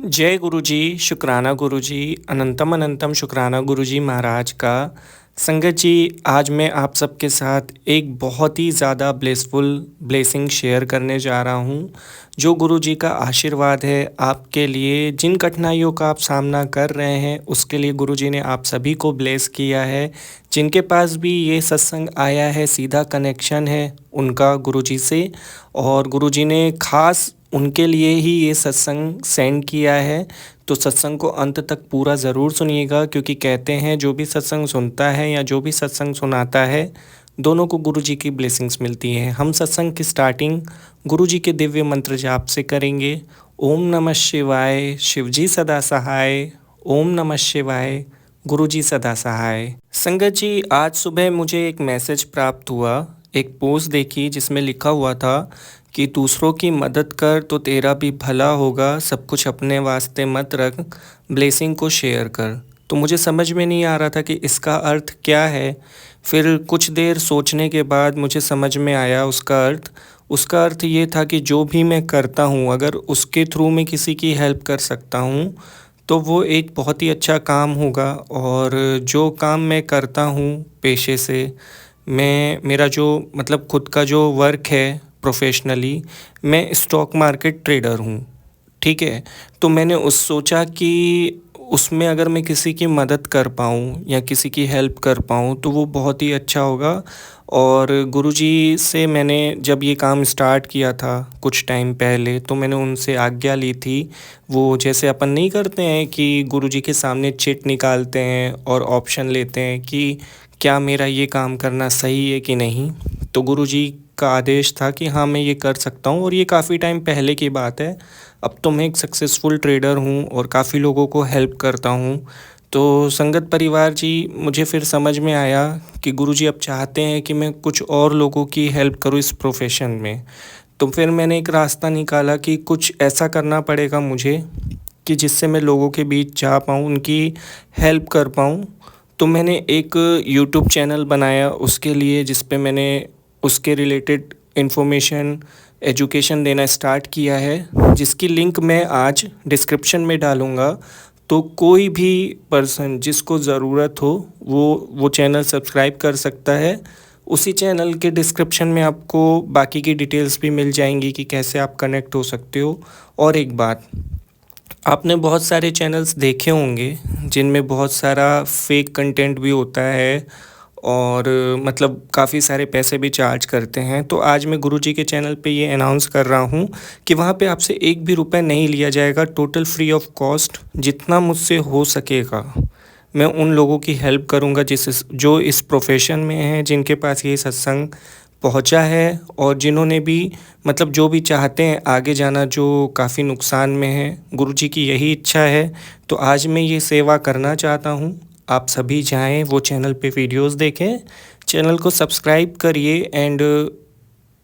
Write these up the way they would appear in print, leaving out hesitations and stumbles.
जय गुरु जी, शुक्राना गुरु जी, अनंतम अनंतम शुक्राना गुरु जी महाराज का। संगत जी, आज मैं आप सबके साथ एक बहुत ही ज़्यादा ब्लेसफुल ब्लेसिंग शेयर करने जा रहा हूँ, जो गुरु जी का आशीर्वाद है आपके लिए। जिन कठिनाइयों का आप सामना कर रहे हैं, उसके लिए गुरु जी ने आप सभी को ब्लेस किया है। जिनके पास भी ये सत्संग आया है, सीधा कनेक्शन है उनका गुरु जी से, और गुरु जी ने खास उनके लिए ही ये सत्संग सेंड किया है। तो सत्संग को अंत तक पूरा ज़रूर सुनिएगा, क्योंकि कहते हैं जो भी सत्संग सुनता है या जो भी सत्संग सुनाता है, दोनों को गुरु जी की ब्लेसिंग्स मिलती हैं। हम सत्संग की स्टार्टिंग गुरु जी के दिव्य मंत्र जाप से करेंगे। ओम नमः शिवाय, शिवजी सदा सहाय। ओम नमः शिवाय, गुरु जी सदा सहाय। संगत जी, आज सुबह मुझे एक मैसेज प्राप्त हुआ, एक पोस्ट देखी जिसमें लिखा हुआ था कि दूसरों की मदद कर तो तेरा भी भला होगा, सब कुछ अपने वास्ते मत रख, ब्लेसिंग को शेयर कर। तो मुझे समझ में नहीं आ रहा था कि इसका अर्थ क्या है। फिर कुछ देर सोचने के बाद मुझे समझ में आया उसका अर्थ ये था कि जो भी मैं करता हूँ, अगर उसके थ्रू मैं किसी की हेल्प कर सकता हूँ तो वो एक बहुत ही अच्छा काम होगा। और जो काम मैं करता हूँ पेशे से, मेरा जो मतलब खुद का जो वर्क है प्रोफेशनली, मैं स्टॉक मार्केट ट्रेडर हूँ, ठीक है। तो मैंने सोचा कि उसमें अगर मैं किसी की मदद कर पाऊँ या किसी की हेल्प कर पाऊँ तो वो बहुत ही अच्छा होगा। और गुरुजी से मैंने जब ये काम स्टार्ट किया था कुछ टाइम पहले, तो मैंने उनसे आज्ञा ली थी। वो जैसे अपन नहीं करते हैं कि गुरुजी के सामने चिट निकालते हैं और ऑप्शन लेते हैं कि क्या मेरा ये काम करना सही है कि नहीं। तो गुरुजी का आदेश था कि हाँ, मैं ये कर सकता हूँ, और ये काफ़ी टाइम पहले की बात है। अब तो मैं एक सक्सेसफुल ट्रेडर हूँ और काफ़ी लोगों को हेल्प करता हूँ। तो संगत परिवार जी, मुझे फिर समझ में आया कि गुरुजी अब चाहते हैं कि मैं कुछ और लोगों की हेल्प करूँ इस प्रोफेशन में। तो फिर मैंने एक रास्ता निकाला कि कुछ ऐसा करना पड़ेगा मुझे कि जिससे मैं लोगों के बीच जा पाऊँ, उनकी हेल्प कर पाऊँ। तो मैंने एक यूट्यूब चैनल बनाया उसके लिए, जिस पे मैंने उसके रिलेटेड इन्फॉर्मेशन एजुकेशन देना स्टार्ट किया है, जिसकी लिंक मैं आज डिस्क्रिप्शन में डालूँगा। तो कोई भी पर्सन जिसको ज़रूरत हो वो चैनल सब्सक्राइब कर सकता है। उसी चैनल के डिस्क्रिप्शन में आपको बाकी की डिटेल्स भी मिल जाएंगी कि कैसे आप कनेक्ट हो सकते हो। और एक बात, आपने बहुत सारे चैनल्स देखे होंगे जिनमें बहुत सारा फेक कंटेंट भी होता है, और मतलब काफ़ी सारे पैसे भी चार्ज करते हैं। तो आज मैं गुरुजी के चैनल पे ये अनाउंस कर रहा हूँ कि वहाँ पे आपसे एक भी रुपए नहीं लिया जाएगा, टोटल फ्री ऑफ कॉस्ट। जितना मुझसे हो सकेगा मैं उन लोगों की हेल्प करूँगा जो इस प्रोफेशन में हैं, जिनके पास ये सत्संग पहुँचा है, और जिन्होंने भी मतलब जो भी चाहते हैं आगे जाना, जो काफ़ी नुकसान में है। गुरुजी की यही इच्छा है। तो आज मैं ये सेवा करना चाहता हूँ। आप सभी जाएं, वो चैनल पे वीडियोस देखें, चैनल को सब्सक्राइब करिए, एंड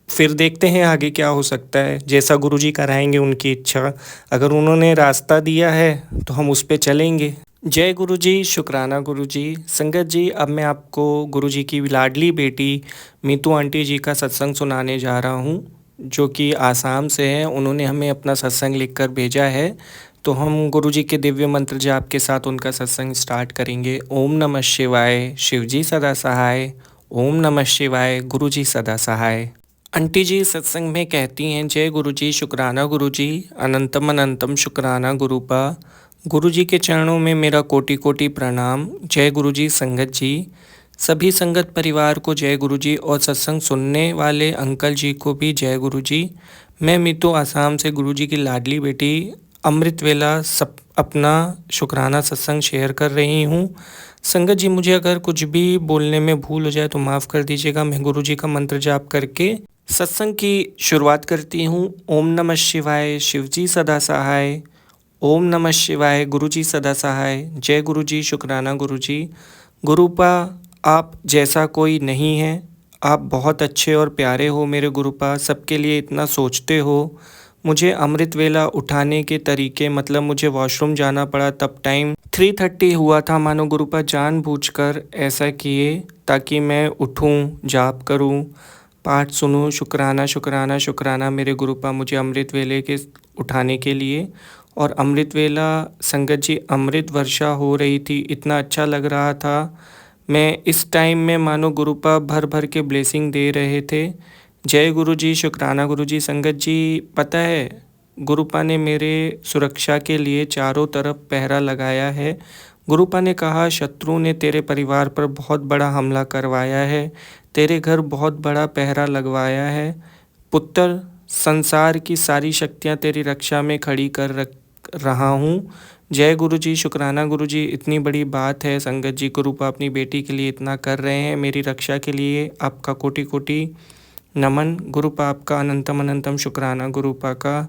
फिर देखते हैं आगे क्या हो सकता है। जैसा गुरुजी कराएंगे, उनकी इच्छा, अगर उन्होंने रास्ता दिया है तो हम उस पे चलेंगे। जय गुरु जी, शुक्राना गुरु जी। संगत जी, अब मैं आपको गुरु जी की लाडली बेटी मीतू आंटी जी का सत्संग सुनाने जा रहा हूँ, जो कि आसाम से है। उन्होंने हमें अपना सत्संग लिखकर भेजा है। तो हम गुरु जी के दिव्य मंत्र जाप के साथ उनका सत्संग स्टार्ट करेंगे। ओम नमः शिवाय, शिवजी सदा सहाय। ओम नमः शिवाय, गुरु जी सदा सहाय। आंटी जी सत्संग में कहती हैं, जय गुरु जी, शुक्राना गुरु जी, अनंतम अनंतम शुक्राना गुरुपा। गुरु जी के चरणों में मेरा कोटि कोटि प्रणाम। जय गुरु जी। संगत जी, सभी संगत परिवार को जय गुरु जी, और सत्संग सुनने वाले अंकल जी को भी जय गुरु जी। मैं मीतू आसाम से गुरु जी की लाडली बेटी अमृत वेला सब अपना शुक्राना सत्संग शेयर कर रही हूँ। संगत जी, मुझे अगर कुछ भी बोलने में भूल हो जाए तो माफ़ कर दीजिएगा। मैं गुरु जी का मंत्र जाप करके सत्संग की शुरुआत करती हूँ। ओम नमः शिवाय, शिवजी सदा सहाय। ओम नमः शिवाय, गुरु जी सदा सहाय। जय गुरु जी, शुक्राना गुरु जी। गुरुपा, आप जैसा कोई नहीं है। आप बहुत अच्छे और प्यारे हो मेरे गुरुपा, सबके लिए इतना सोचते हो। मुझे अमृत वेला उठाने के तरीके, मतलब मुझे वॉशरूम जाना पड़ा, तब टाइम 3:30 हुआ था। मानो गुरुपा जानबूझकर ऐसा किए ताकि मैं उठूं, जाप करूं, पाठ सुनूं। शुक्राना शुक्राना शुक्राना मेरे गुरुपा, मुझे अमृत वेले के उठाने के लिए। और अमृत वेला संगत जी अमृत वर्षा हो रही थी, इतना अच्छा लग रहा था। मैं इस टाइम में मानो गुरुपा भर भर के ब्लेसिंग दे रहे थे। जय गुरु जी, शुक्राना गुरु जी। संगत जी पता है, गुरुपा ने मेरे सुरक्षा के लिए चारों तरफ पहरा लगाया है। गुरुपा ने कहा शत्रु ने तेरे परिवार पर बहुत बड़ा हमला करवाया है, तेरे घर बहुत बड़ा पहरा लगवाया है। पुत्र, संसार की सारी शक्तियाँ तेरी रक्षा में खड़ी कर रख रहा हूँ। जय गुरु जी, शुक्राना गुरु जी। इतनी बड़ी बात है संगत जी, गुरुपा अपनी बेटी के लिए इतना कर रहे हैं, मेरी रक्षा के लिए आपका कोटि कोटि नमन। गुरुपा आपका अनंतम अनंतम शुक्राना। गुरुपा का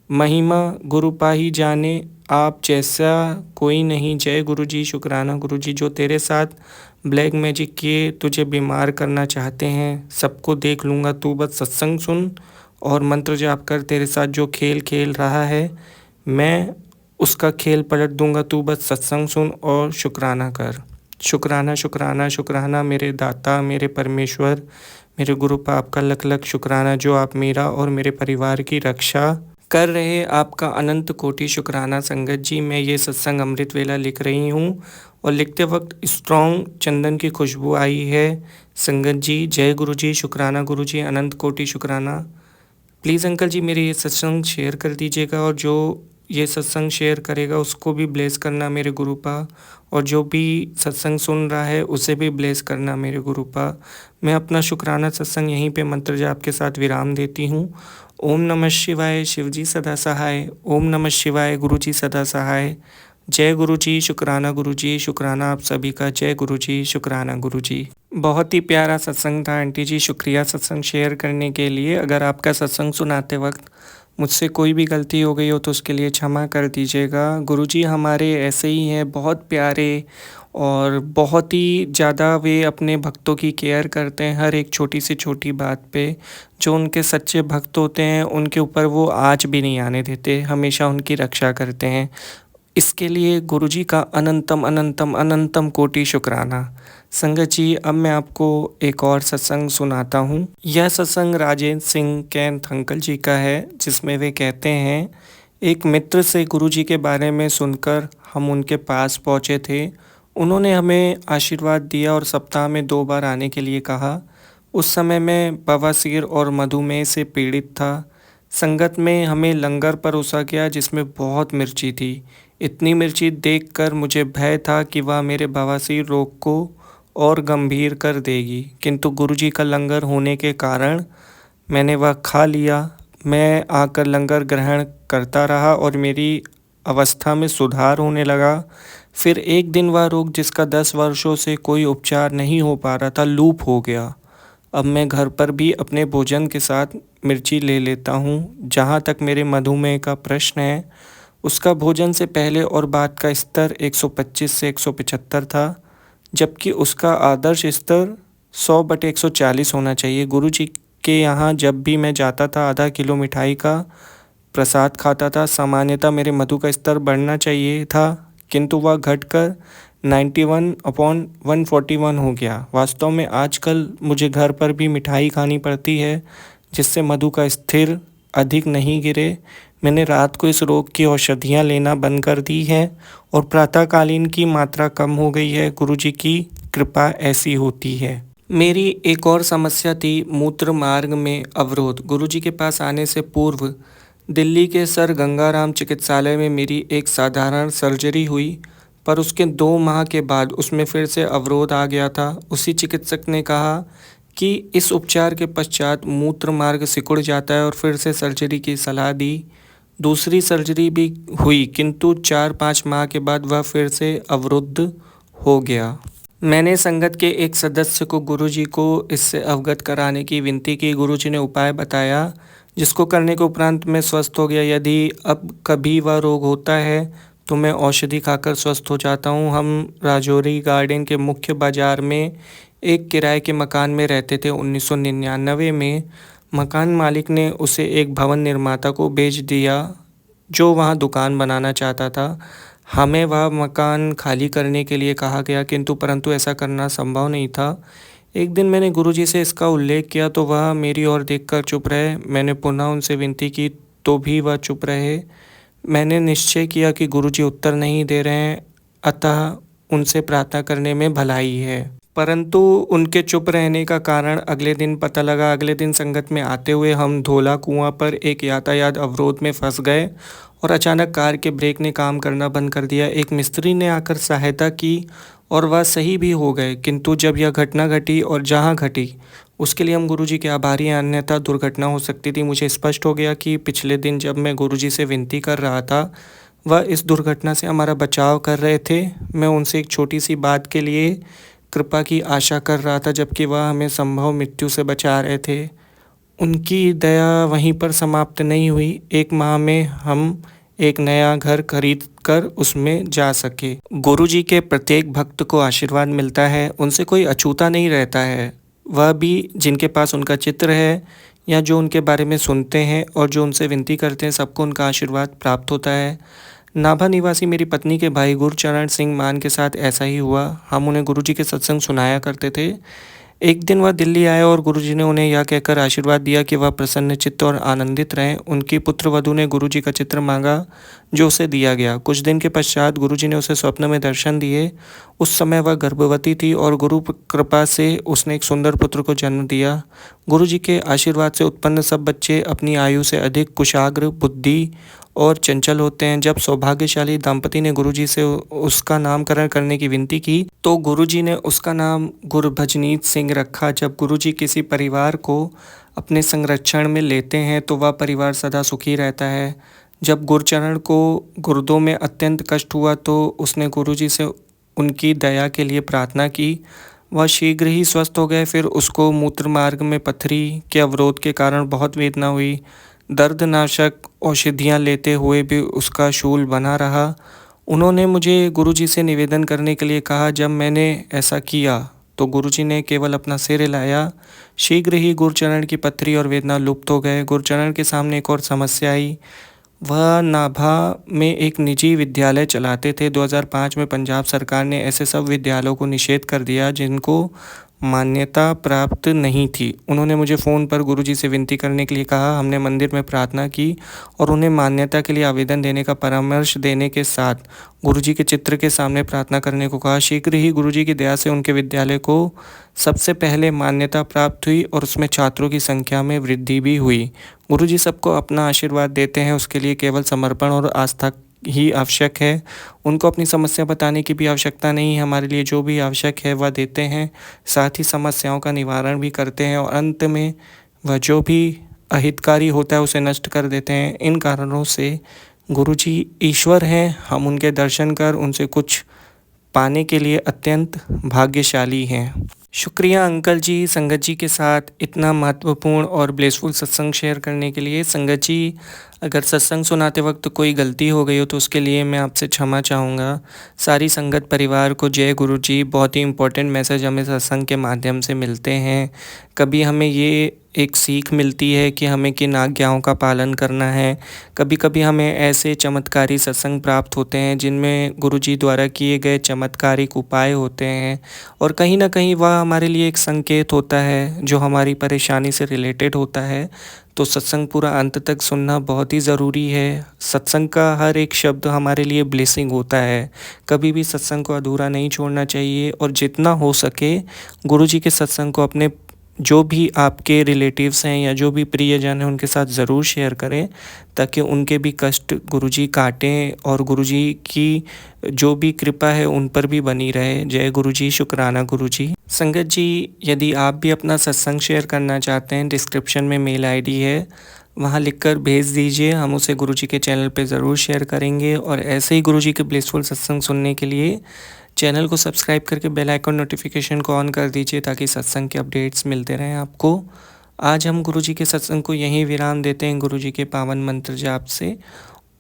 महिमा गुरुपा ही जाने, आप जैसा कोई नहीं। जय गुरु जी, शुक्राना गुरु जी। जो तेरे साथ ब्लैक मैजिक किए, तुझे बीमार करना चाहते हैं, सबको देख लूँगा, तू बस सत्संग सुन और मंत्र जाप कर। तेरे साथ जो खेल खेल रहा है, मैं उसका खेल पलट दूंगा, तू बस सत्संग सुन और शुक्राना कर। शुक्राना शुक्राना शुक्राना मेरे दाता, मेरे परमेश्वर, मेरे गुरुपा, आपका लख लख शुक्राना जो आप मेरा और मेरे परिवार की रक्षा कर रहे, आपका अनंत कोटि शुक्राना। संगत जी मैं ये सत्संग अमृत वेला लिख रही हूँ और लिखते वक्त स्ट्रॉन्ग चंदन की खुशबू आई है। संगत जी जय गुरु जी, शुक्राना गुरु जी, अनंत कोटि शुक्राना। प्लीज़ अंकल जी मेरे ये सत्संग शेयर कर दीजिएगा और जो ये सत्संग शेयर करेगा उसको भी ब्लेस करना मेरे गुरुपा, और जो भी सत्संग सुन रहा है उसे भी ब्लेस करना मेरे गुरुपा। मैं अपना शुक्राना सत्संग यहीं पे मंत्र जाप के साथ विराम देती हूँ। ओम नमः शिवाय, शिवजी सदा सहाय। ओम नमः शिवाय, गुरु जी सदा सहाय। जय गुरु जी, शुक्राना गुरु जी, शुक्राना आप सभी का। जय गुरु जी, शुक्राना गुरु जी। बहुत ही प्यारा सत्संग था आंटी जी, शुक्रिया सत्संग शेयर करने के लिए। अगर आपका सत्संग सुनाते वक्त मुझसे कोई भी गलती हो गई हो तो उसके लिए क्षमा कर दीजिएगा। गुरुजी हमारे ऐसे ही हैं, बहुत प्यारे और बहुत ही ज़्यादा वे अपने भक्तों की केयर करते हैं हर एक छोटी से छोटी बात पे। जो उनके सच्चे भक्त होते हैं उनके ऊपर वो आँच भी नहीं आने देते, हमेशा उनकी रक्षा करते हैं। इसके लिए गुरुजी का अनंतम अनंतम अनंतम कोटि शुक्राना। संगत जी अब मैं आपको एक और सत्संग सुनाता हूँ। यह सत्संग राजेंद्र सिंह कैंथ अंकल जी का है, जिसमें वे कहते हैं एक मित्र से गुरुजी के बारे में सुनकर हम उनके पास पहुँचे थे। उन्होंने हमें आशीर्वाद दिया और सप्ताह में 2 बार आने के लिए कहा। उस समय मैं बवासीर और मधुमेह से पीड़ित था। संगत में हमें लंगर परोसा गया जिसमें बहुत मिर्ची थी। इतनी मिर्ची देखकर मुझे भय था कि वह मेरे बवासीर रोग को और गंभीर कर देगी, किंतु गुरुजी का लंगर होने के कारण मैंने वह खा लिया। मैं आकर लंगर ग्रहण करता रहा और मेरी अवस्था में सुधार होने लगा। फिर एक दिन वह रोग जिसका 10 वर्षों से कोई उपचार नहीं हो पा रहा था, लूप हो गया। अब मैं घर पर भी अपने भोजन के साथ मिर्ची ले लेता हूँ। जहाँ तक मेरे मधुमेह का प्रश्न है, उसका भोजन से पहले और बाद का स्तर 125 से 175 था, जबकि उसका आदर्श स्तर 100/140 होना चाहिए। गुरुजी के यहाँ जब भी मैं जाता था आधा किलो मिठाई का प्रसाद खाता था। सामान्यतः मेरे मधु का स्तर बढ़ना चाहिए था, किंतु वह घटकर 91/141 हो गया। वास्तव में आजकल मुझे घर पर भी मिठाई खानी पड़ती है जिससे मधु का स्थिर अधिक नहीं गिरे। मैंने रात को इस रोग की औषधियाँ लेना बंद कर दी है और प्रातःकालीन की मात्रा कम हो गई है। गुरुजी की कृपा ऐसी होती है। मेरी एक और समस्या थी मूत्र मार्ग में अवरोध। गुरुजी के पास आने से पूर्व दिल्ली के सर गंगाराम चिकित्सालय में मेरी एक साधारण सर्जरी हुई, पर उसके 2 माह के बाद उसमें फिर से अवरोध आ गया था। उसी चिकित्सक ने कहा कि इस उपचार के पश्चात मूत्र मार्ग सिकुड़ जाता है और फिर से सर्जरी की सलाह दी। दूसरी सर्जरी भी हुई, किंतु 4-5 माह के बाद वह फिर से अवरुद्ध हो गया। मैंने संगत के एक सदस्य को गुरुजी को इससे अवगत कराने की विनती की। गुरुजी ने उपाय बताया, जिसको करने के उपरांत मैं स्वस्थ हो गया। यदि अब कभी वह रोग होता है तो मैं औषधि खाकर स्वस्थ हो जाता हूँ। हम राजौरी गार्डन के मुख्य बाज़ार में एक किराए के मकान में रहते थे। 1999 में मकान मालिक ने उसे एक भवन निर्माता को बेच दिया जो वहाँ दुकान बनाना चाहता था। हमें वह मकान खाली करने के लिए कहा गया, परंतु ऐसा करना संभव नहीं था। एक दिन मैंने गुरुजी से इसका उल्लेख किया तो वह मेरी ओर देखकर चुप रहे। मैंने पुनः उनसे विनती की तो भी वह चुप रहे। मैंने निश्चय किया कि गुरुजी उत्तर नहीं दे रहे हैं, अतः उनसे प्रार्थना करने में भलाई है। परंतु उनके चुप रहने का कारण अगले दिन पता लगा। अगले दिन संगत में आते हुए हम धोला कुआं पर एक यातायात अवरोध में फंस गए और अचानक कार के ब्रेक ने काम करना बंद कर दिया। एक मिस्त्री ने आकर सहायता की और वह सही भी हो गए। किंतु जब यह घटना घटी और जहाँ घटी उसके लिए हम गुरुजी के आभारी हैं, अन्यथा दुर्घटना हो सकती थी। मुझे स्पष्ट हो गया कि पिछले दिन जब मैं गुरुजी से विनती कर रहा था, वह इस दुर्घटना से हमारा बचाव कर रहे थे। मैं उनसे एक छोटी सी बात के लिए कृपा की आशा कर रहा था, जबकि वह हमें संभव मृत्यु से बचा रहे थे। उनकी दया वहीं पर समाप्त नहीं हुई। 1 माह में हम एक नया घर खरीद कर उसमें जा सके। गुरुजी के प्रत्येक भक्त को आशीर्वाद मिलता है, उनसे कोई अछूता नहीं रहता है। वह भी जिनके पास उनका चित्र है या जो उनके बारे में सुनते हैं और जो उनसे विनती करते हैं, सबको उनका आशीर्वाद प्राप्त होता है। नाभा निवासी मेरी पत्नी के भाई गुरचरण सिंह मान के साथ ऐसा ही हुआ। हम उन्हें गुरुजी के सत्संग सुनाया करते थे। एक दिन वह दिल्ली आए और गुरुजी ने उन्हें यह कहकर आशीर्वाद दिया कि वह प्रसन्नचित्त और आनंदित रहें। उनकी पुत्रवधू ने गुरुजी का चित्र मांगा, जो उसे दिया गया। कुछ दिन के पश्चात गुरुजी ने उसे स्वप्न में दर्शन दिए। उस समय वह गर्भवती थी और गुरु कृपा से उसने एक सुंदर पुत्र को जन्म दिया। गुरुजी के आशीर्वाद से उत्पन्न सब बच्चे अपनी आयु से अधिक कुशाग्र, बुद्धि और चंचल होते हैं। जब सौभाग्यशाली दंपति ने गुरुजी से उसका नामकरण करने की विनती की, तो गुरुजी ने उसका नाम गुरभजनीत सिंह रखा। जब गुरुजी किसी परिवार को अपने संरक्षण में लेते हैं, तो वह परिवार सदा सुखी रहता है। जब गुरचरण को गुर्दों में अत्यंत कष्ट हुआ, तो उसने गुरुजी से उनकी दया के लिए प्रार्थना की। वह शीघ्र ही स्वस्थ हो गए। फिर उसको मूत्र मार्ग में पथरी के अवरोध के कारण बहुत वेदना हुई। दर्दनाशक औषधियाँ लेते हुए भी उसका शूल बना रहा। उन्होंने मुझे गुरुजी से निवेदन करने के लिए कहा। जब मैंने ऐसा किया तो गुरुजी ने केवल अपना सिर हिलाया। शीघ्र ही गुरचरण की पथरी और वेदना लुप्त हो गए। गुरचरण के सामने एक और समस्या आई। वह नाभा में एक निजी विद्यालय चलाते थे। 2005 में पंजाब सरकार ने ऐसे सब विद्यालयों को निषेध कर दिया जिनको मान्यता प्राप्त नहीं थी। उन्होंने मुझे फ़ोन पर गुरुजी से विनती करने के लिए कहा। हमने मंदिर में प्रार्थना की और उन्हें मान्यता के लिए आवेदन देने का परामर्श देने के साथ गुरुजी के चित्र के सामने प्रार्थना करने को कहा। शीघ्र ही गुरुजी की दया से उनके विद्यालय को सबसे पहले मान्यता प्राप्त हुई और उसमें छात्रों की संख्या में वृद्धि भी हुई। गुरुजी सबको अपना आशीर्वाद देते हैं, उसके लिए केवल समर्पण और आस्था ही आवश्यक है। उनको अपनी समस्या बताने की भी आवश्यकता नहीं है। हमारे लिए जो भी आवश्यक है वह देते हैं, साथ ही समस्याओं का निवारण भी करते हैं और अंत में वह जो भी अहितकारी होता है उसे नष्ट कर देते हैं। इन कारणों से गुरुजी ईश्वर हैं। हम उनके दर्शन कर उनसे कुछ पाने के लिए अत्यंत भाग्यशाली हैं। शुक्रिया अंकल जी, संगत जी के साथ इतना महत्वपूर्ण और ब्लेसफुल सत्संग शेयर करने के लिए। संगत जी, अगर सत्संग सुनाते वक्त कोई गलती हो गई हो तो उसके लिए मैं आपसे क्षमा चाहूँगा। सारी संगत परिवार को जय गुरु जी। बहुत ही इम्पोर्टेंट मैसेज हमें सत्संग के माध्यम से मिलते हैं। कभी हमें ये एक सीख मिलती है कि हमें किन आज्ञाओं का पालन करना है। कभी कभी हमें ऐसे चमत्कारी सत्संग प्राप्त होते हैं जिनमें गुरुजी द्वारा किए गए चमत्कारिक उपाय होते हैं और कहीं ना कहीं वह हमारे लिए एक संकेत होता है जो हमारी परेशानी से रिलेटेड होता है। तो सत्संग पूरा अंत तक सुनना बहुत ही ज़रूरी है। सत्संग का हर एक शब्द हमारे लिए ब्लेसिंग होता है। कभी भी सत्संग को अधूरा नहीं छोड़ना चाहिए और जितना हो सके गुरुजी के सत्संग को अपने जो भी आपके रिलेटिव्स हैं या जो भी प्रियजन हैं उनके साथ ज़रूर शेयर करें, ताकि उनके भी कष्ट गुरुजी काटें और गुरुजी की जो भी कृपा है उन पर भी बनी रहे। जय गुरुजी, शुक्राना गुरुजी। संगत जी, यदि आप भी अपना सत्संग शेयर करना चाहते हैं, डिस्क्रिप्शन में मेल आईडी है, वहाँ लिखकर भेज दीजिए। हम उसे गुरुजी के चैनल पे ज़रूर शेयर करेंगे। और ऐसे ही गुरुजी के ब्लेसफुल सत्संग सुनने के लिए चैनल को सब्सक्राइब करके बेल आइकन नोटिफिकेशन को ऑन कर दीजिए, ताकि सत्संग के अपडेट्स मिलते रहें आपको। आज हम गुरुजी के सत्संग को यहीं विराम देते हैं गुरुजी के पावन मंत्र जाप से।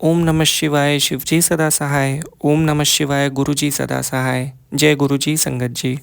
ओम नमः शिवाय, शिवजी सदा सहाय। ओम नमः शिवाय, गुरुजी सदा सहाय। जय गुरुजी, संगत जी।